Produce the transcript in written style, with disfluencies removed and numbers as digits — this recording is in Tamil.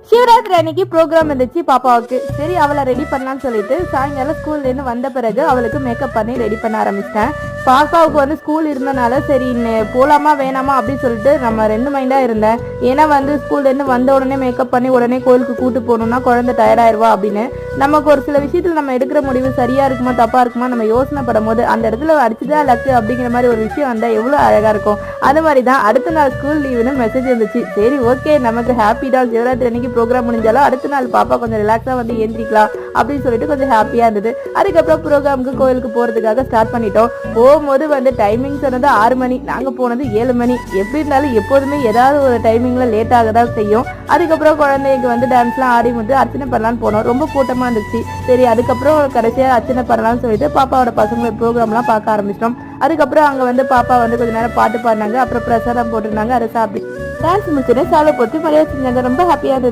சிவராத்திரி அன்னைக்கு ப்ரோக்ராம் இருந்துச்சு பாப்பாவுக்கு. சரி அவளை ரெடி பண்ணலான்னு சொல்லிட்டு சாயங்காலம் ஸ்கூல்லேருந்து வந்த பிறகு அவளுக்கு மேக்கப் பண்ணி ரெடி பண்ண ஆரம்பிச்சிட்டேன். பாப்பாவுக்கு வந்து ஸ்கூல் இருந்தனால சரி போகலாமா வேணாமா அப்படின்னு சொல்லிட்டு நம்ம 2 மைண்டாக இருந்தேன். ஏன்னா வந்து ஸ்கூல்லேருந்து வந்த உடனே மேக்கப் பண்ணி உடனே கோயிலுக்கு கூட்டு போகணுன்னா குழந்தை டயர்டாயிருவா அப்படின்னு. நமக்கு ஒரு சில விஷயத்தில் நம்ம எடுக்கிற முடிவு சரியாக இருக்குமா தப்பாக இருக்குமா நம்ம யோசனை படும் போது அந்த இடத்துல அடிச்சுதான் லக்கு அப்படிங்கிற மாதிரி ஒரு விஷயம் வந்தால் எவ்வளோ அழகாக இருக்கும். அது மாதிரி தான் அடுத்த நாள் ஸ்கூல் லீவுன்னு மெசேஜ் வந்துச்சு. சரி ஓகே நமக்கு ஹாப்பி தான், சிவராத்திரி அன்னைக்கு ப்ரோக்ராம் முடிஞ்சாலும் அடுத்த நாள் பாப்பா கொஞ்சம் ரிலாக்ஸாக வந்து ஏந்திரிக்கலாம் அப்படின்னு சொல்லிட்டு கொஞ்சம் ஹாப்பியாக இருந்தது. அதுக்கப்புறம் ப்ரோக்ராமுக்கு கோயிலுக்கு போகிறதுக்காக ஸ்டார்ட் பண்ணிட்டோம். போகும்போது வந்து டைமிங் சொன்னது 6 மணி, நாங்கள் போனது 7 மணி. எப்படி இருந்தாலும் எப்போதுமே ஏதாவது ஒரு டைமிங்கில் லேட் ஆக தான் செய்யும். அதுக்கப்புறம் குழந்தைக்கு வந்து டான்ஸ்லாம் ஆடி முடிஞ்சு அர்ச்சனை பண்ணலான்னு போனோம். ரொம்ப கூட்டமாக இருந்துச்சு. சரி அதுக்கப்புறம் கடைசியாக அர்ச்சனை பண்ணலாம்னு சொல்லிட்டு பாப்பாவோட பசங்களோட ப்ரோக்ராம்லாம் பார்க்க ஆரம்பிச்சிட்டோம். அதுக்கப்புறம் அங்கே வந்து பாப்பா வந்து கொஞ்ச நேரம் பாட்டு பாடினாங்க. அப்புறம் பிரசாதம் போட்டிருந்தாங்க, அதை சாப்பிட்டு டான்ஸ் முடிச்சுட்டு சாலை போட்டு மரியாதை செஞ்சாங்க. ரொம்ப ஹாப்பியாக இருந்தது.